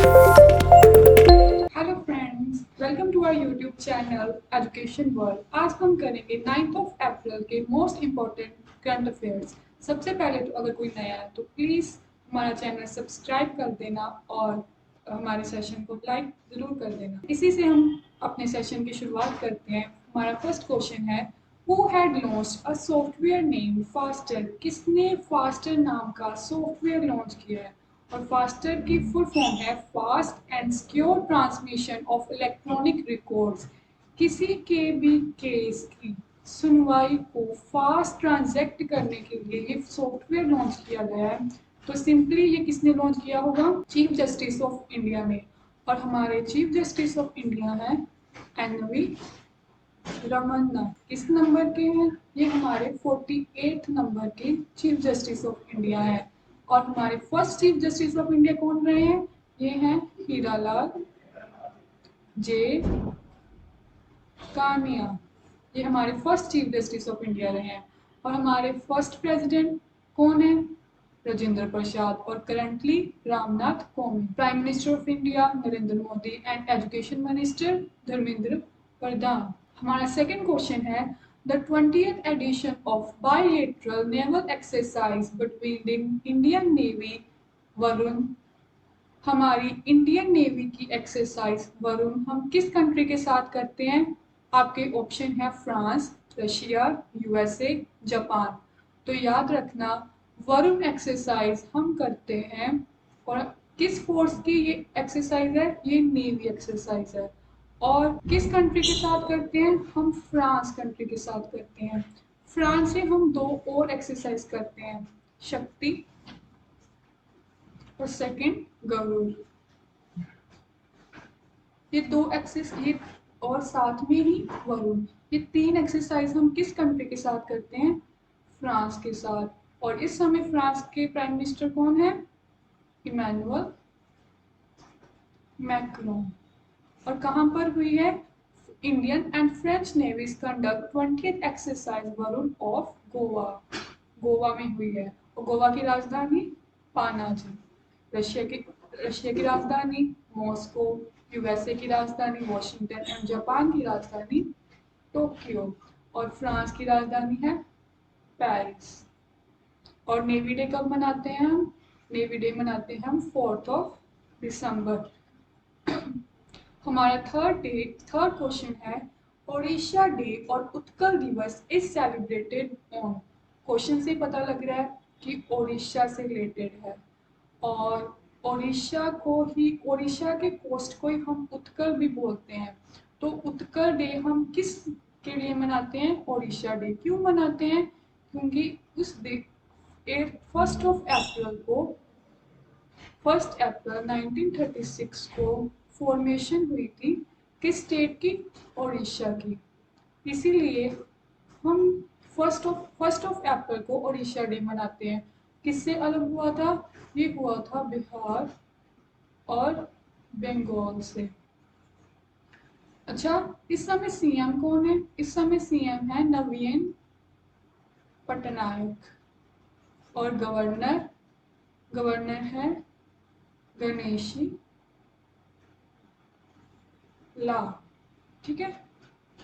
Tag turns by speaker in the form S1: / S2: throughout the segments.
S1: Hello friends, welcome to our YouTube channel education world. आज हम करेंगे 9 अप्रैल के मोस्ट इम्पॉर्टेंट करंट अफेयर्स। सबसे पहले तो अगर कोई नया है तो प्लीज़ हमारा चैनल सब्सक्राइब कर देना और हमारे सेशन को लाइक ज़रूर कर देना। इसी से हम अपने सेशन की शुरुआत करते हैं। हमारा फर्स्ट क्वेश्चन है, who had launched a software name faster? किसने फास्टर नाम का सॉफ्टवेयर लॉन्च किया है? और फास्टर की फुल फॉर्म है fast and secure transmission of electronic records. किसी के भी केस की सुनवाई को फास्ट ट्रांजैक्ट करने के लिए ये सॉफ्टवेयर लॉन्च किया गया है। तो सिंपली ये किसने लॉन्च किया होगा? चीफ जस्टिस ऑफ इंडिया ने। और हमारे चीफ जस्टिस ऑफ इंडिया हैं एन.वी. रमन्ना। किस नंबर के हैं? ये हमारे 48 नंबर के चीफ जस्टिस ऑफ इंडिया हैं। और हमारे first chief justice of India कौन रहे हैं? ये हैं हीरालाल जे कानिया। ये हमारे first chief justice of India रहे हैं। और हमारे फर्स्ट प्रेसिडेंट कौन है? राजेंद्र प्रसाद। और currently Ramnath Kovind. Prime minister of India Narendra Modi and education minister Dharmendra Pradhan. हमारा सेकंड क्वेश्चन है, the 20th edition of bilateral naval exercise between Indian navy Varun. हमारी इंडियन नेवी की एक्सरसाइज वरुण हम किस कंट्री के साथ करते हैं? आपके ऑप्शन है फ्रांस, रशिया, यूएसए, जापान। तो याद रखना, वरुण एक्सरसाइज हम करते हैं और किस फोर्स की ये एक्सरसाइज है? ये नेवी एक्सरसाइज है। और किस कंट्री के साथ करते हैं? हम फ्रांस कंट्री के साथ करते हैं। फ्रांस से हम दो और एक्सरसाइज करते हैं, शक्ति और सेकंड गरुड़। ये दो एक्सेस ये और साथ में ही वरुण। ये तीन एक्सरसाइज हम किस कंट्री के साथ करते हैं? फ्रांस के साथ। और इस समय फ्रांस के प्राइम मिनिस्टर कौन है? Emmanuel Macron. और कहाँ पर हुई है? Indian and French navies conduct 20th exercise Varun of Goa. Goa में हुई है। और गोवा की राजधानी पानाजी। रशिया की राजधानी मॉस्को। यूएसए की राजधानी वॉशिंगटन एंड जापान की राजधानी टोक्यो। और फ्रांस की राजधानी है पेरिस। और नेवी डे कब मनाते हैं हम? नेवी डे मनाते हैं हम 4 दिसंबर। हमारा थर्ड क्वेश्चन है, ओडिशा डे और उत्कल दिवस इज सेलिब्रेटेड ऑन। क्वेश्चन से पता लग रहा है कि ओडिशा से रिलेटेड है। और ओडिशा के कोस्ट को ही हम उत्कल भी बोलते हैं। तो उत्कल डे हम किस के लिए मनाते हैं? ओडिशा डे। क्यों मनाते हैं? क्योंकि उस डे 1 अप्रैल 1936 को फॉर्मेशन हुई थी किस स्टेट की? ओडिशा की। इसीलिए हम फर्स्ट ऑफ अप्रैल को ओडिशा डे मनाते हैं। किससे अलग हुआ था? ये हुआ था बिहार और बंगाल से। अच्छा, इस समय सीएम कौन है? इस समय सीएम है नवीन पटनायक। और गवर्नर है गणेशी ला। ठीक है।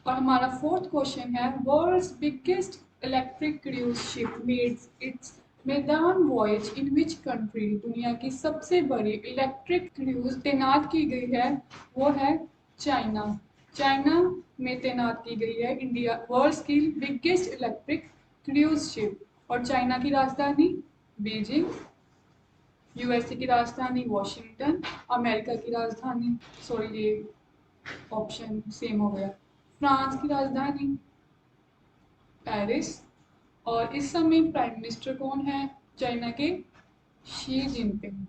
S1: और हमारा फोर्थ क्वेश्चन है, world's biggest electric cruise ship makes its maiden voyage in which country? दुनिया की सबसे बड़ी इलेक्ट्रिक क्रूज तैनात की गई है, वो है चाइना। चाइना में तैनात की गई है इंडिया वर्ल्ड्स की बिगेस्ट इलेक्ट्रिक क्रूज शिप। और चाइना की राजधानी बीजिंग, यूएसए की राजधानी वॉशिंगटन, अमेरिका की राजधानी, सॉरी ये ऑप्शन सेम हो गया, फ्रांस की राजधानी पेरिस। और इस समय प्राइम मिनिस्टर कौन है चाइना के? Xi Jinping.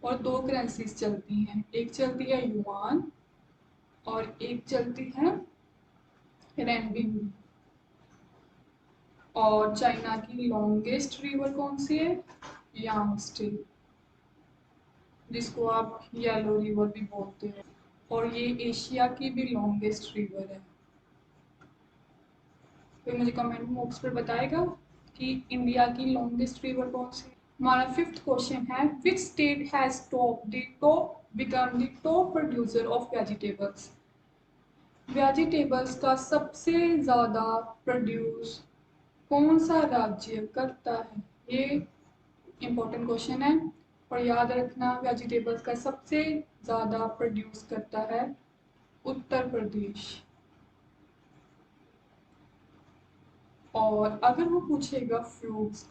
S1: और दो करेंसीज चलती हैं, एक चलती है युआन और एक चलती है रेनबिन। और चाइना की लॉन्गेस्ट रिवर कौन सी है? यांगस्टे, जिसको आप येलो रिवर भी बोलते हैं। और ये एशिया की भी लॉन्गेस्ट रिवर है। तो मुझे कमेंट बॉक्स पर बताएगा कि इंडिया की लॉन्गेस्ट रिवर कौन सी? हमारा फिफ्थ क्वेश्चन है, which state has become the top producer of vegetables. Vegetables का सबसे ज़्यादा प्रोड्यूस कौन सा राज्य करता है? ये इम्पोर्टेंट क्वेश्चन है और याद रखना, वेजिटेबल्स का सबसे ज़्यादा प्रोड्यूस करता है उत्तर प्रदेश। और अगर वो पूछेगा फ्रूट्स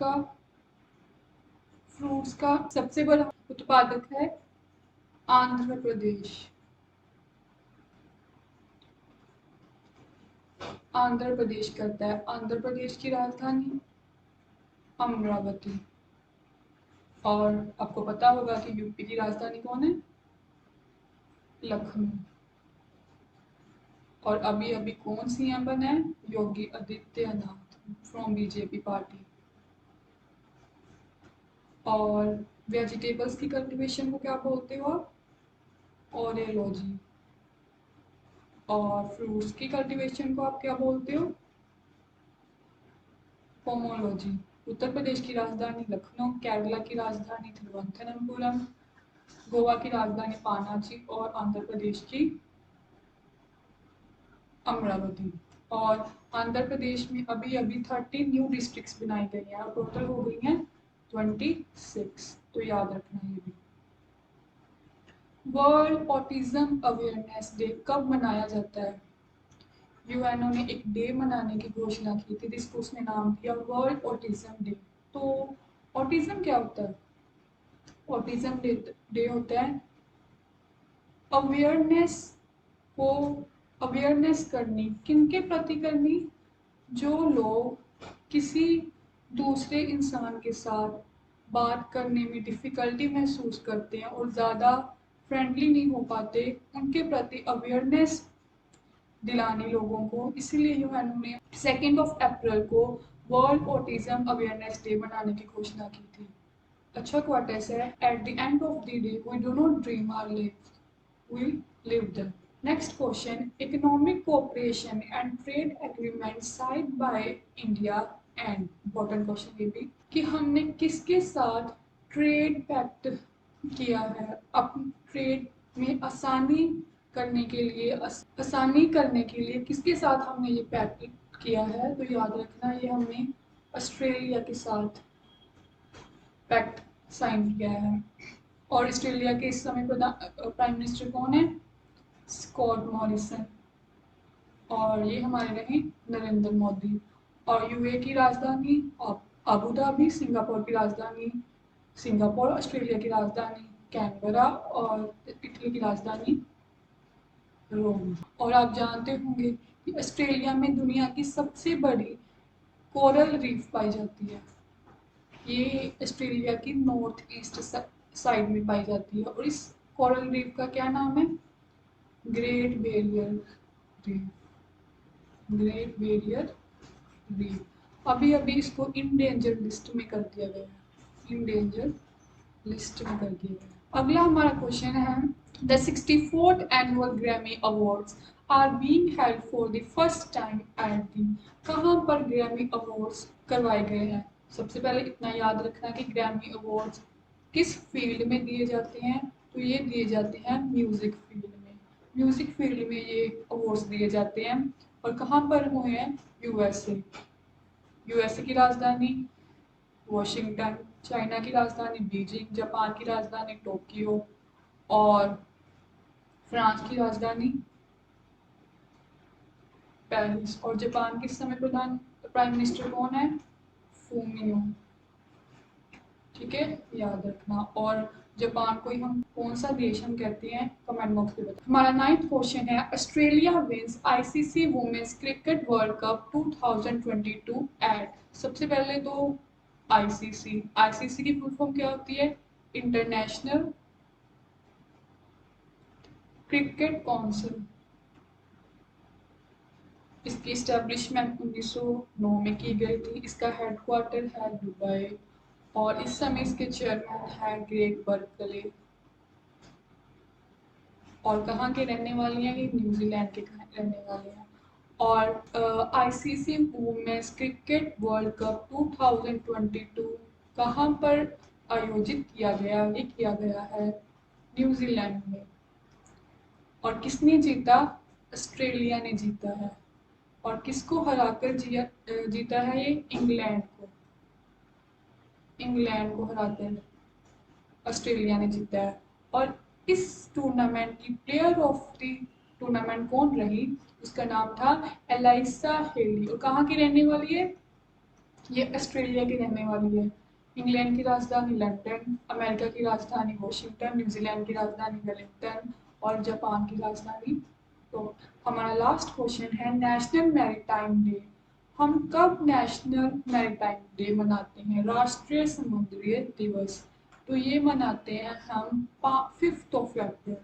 S1: का सबसे बड़ा उत्पादक है आंध्र प्रदेश। आंध्र प्रदेश करता है। आंध्र प्रदेश की राजधानी अमरावती। और आपको पता होगा कि यूपी की राजधानी कौन है? लखनऊ। और अभी अभी कौन सीएम बना है? Yogi Adityanath from BJP party. और वेजिटेबल्स की कल्टीवेशन को क्या बोलते हो आप? ओरेलॉजी। और फ्रूट्स की कल्टीवेशन को आप क्या बोलते हो? पोमोलॉजी। उत्तर प्रदेश की राजधानी लखनऊ, केरला की राजधानी तिरुवनंतपुरम, गोवा की राजधानी पानाजी और आंध्र प्रदेश की अमरावती। और आंध्र प्रदेश में अभी अभी 30 न्यू डिस्ट्रिक्ट्स बनाई गई हैं और टोटल हो गई हैं 26। तो याद रखना ये भी। वर्ल्ड ऑटिज्म अवेयरनेस डे कब मनाया जाता है? यूएनओ ने एक डे मनाने की घोषणा की थी जिसको उसने नाम दिया वर्ल्ड ऑटिज्म डे। तो ऑटिज्म क्या होता है? ऑटिज्म डे होता है अवेयरनेस को अवेयरनेस करनी। किनके प्रति करनी? जो लोग किसी दूसरे इंसान के साथ बात करने में डिफ़िकल्टी महसूस करते हैं और ज़्यादा फ्रेंडली नहीं हो पाते, उनके प्रति अवेयरनेस दिलानी लोगों को। इसीलिए यूएनओ ने 2 अप्रैल को वर्ल्ड ऑटिज्म अवेयरनेस डे मनाने की घोषणा की थी। अच्छा क्वार्टेस है, at the end of the day we do not dream our life, we live them. Next question, economic cooperation and trade agreement signed by India and important question ये भी कि हमने किसके साथ ट्रेड पैक्ट किया है अपनी ट्रेड में आसानी करने के लिए किसके साथ हमने ये पैक्ट किया है? तो याद रखना ये हमने ऑस्ट्रेलिया के साथ पैक्ट साइन किया है। और ऑस्ट्रेलिया के इस समय प्राइम मिनिस्टर कौन है? Scott Morrison. और ये हमारे रहे नरेंद्र मोदी। और यूए की राजधानी अबू धाबी, सिंगापुर की राजधानी सिंगापुर, ऑस्ट्रेलिया की राजधानी कैनबरा और इटली की राजधानी रोम। और आप जानते होंगे कि ऑस्ट्रेलिया में दुनिया की सबसे बड़ी कोरल रीफ पाई जाती है। ये ऑस्ट्रेलिया की नॉर्थ ईस्ट साइड में पाई जाती है और इस कोरल रीफ का क्या नाम है? Great barrier reef. Great barrier reef. अभी अभी इसको इंडेंजर लिस्ट में कर दिया गया है। इंडेंजर लिस्ट में कर दिया गया। अगला हमारा क्वेश्चन है, the 64th annual Grammy awards are being held for the first time at the. कहाँ पर ग्रैमी अवार्ड्स करवाए गए हैं? सबसे पहले इतना याद रखना कि ग्रैमी अवार्ड्स किस फील्ड में दिए जाते हैं? तो ये दिए जाते हैं म्यूजिक फील्ड में। म्यूजिक फील्ड में ये अवार्ड्स दिए जाते हैं। और कहाँ पर हुए हैं? यूएसए। यूएसए की राजधानी वॉशिंगटन, चाइना की राजधानी बीजिंग, जापान की राजधानी टोक्यो और फ्रांस की राजधानी पेरिस। और जापान के समय प्राइम मिनिस्टर कौन है? फूमियो। ठीक है, याद रखना। और जापान को ही हम कौन सा देश हम कहते हैं? कमेंट बॉक्स में बताओ। हमारा 9th क्वेश्चन है, Australia wins ICC women's cricket world cup 2022 at. सबसे पहले तो आईसीसी की फुल फॉर्म क्या होती है? International cricket council. इसकी इस्टेब्लिशमेंट 1909 में की गई थी। इसका हेडक्वार्टर है दुबई और इस समय इसके चेयरमैन है ग्रेग बर्कले। और कहाँ के रहने वाले हैं? ये न्यूजीलैंड के रहने वाले हैं। और ICC women's cricket world cup 2022 कहाँ पर आयोजित किया गया, ये किया गया है न्यूजीलैंड में। और किसने जीता? ऑस्ट्रेलिया ने जीता है। और किसको हराकर जीता है ये? इंग्लैंड को। इंग्लैंड को हराकर ऑस्ट्रेलिया ने जीता है। और इस टूर्नामेंट की प्लेयर ऑफ द टूर्नामेंट कौन रही? उसका नाम था एलाइसा हेली। और कहाँ की रहने वाली है? ये ऑस्ट्रेलिया की रहने वाली है। इंग्लैंड की राजधानी लंदन, अमेरिका की राजधानी वॉशिंगटन, न्यूजीलैंड की राजधानी वेलिंगटन और जापान की राजधानी। तो हमारा लास्ट क्वेश्चन है नेशनल मैरीटाइम डे। हम कब नेशनल मैरीटाइम डे मनाते हैं? राष्ट्रीय समुद्री दिवस। तो ये मनाते हैं हम 5 अप्रैल।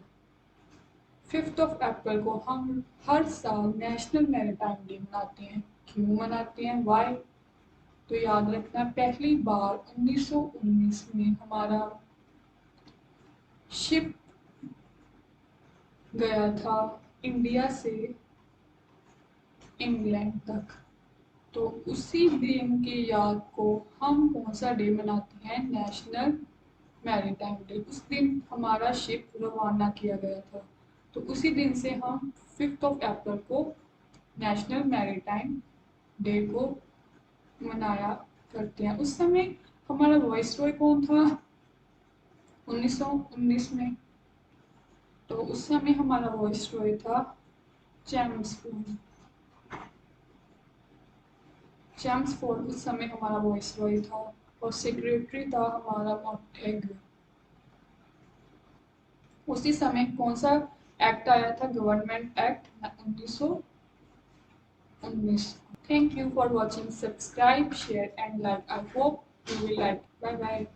S1: 5 अप्रैल को हम हर साल नेशनल मैरीटाइम डे मनाते हैं। क्यों मनाते हैं? वाई? तो याद रखना, पहली बार 1919 में हमारा शिप गया था इंडिया से इंग्लैंड तक। तो उसी दिन की याद को हम कौन सा डे मनाते हैं? National maritime day. उस दिन हमारा शिप रवाना किया गया था। तो उसी दिन से हम 5 अप्रैल को नेशनल मैरीटाइम डे को मनाया करते हैं। उस समय हमारा वॉइस रॉय कौन था? 1919 में। तो उस समय हमारा वॉइस रॉय था चैम्सफोर्ड। चैम्सफोर्ड उस समय हमारा वॉइस रॉय था। और सेक्रेटरी था हमारा मॉन्टेग। उसी समय कौन सा एक्ट आया था? Government act 1919। Thank you for watching. Subscribe, share and like. I hope you will like. Bye bye.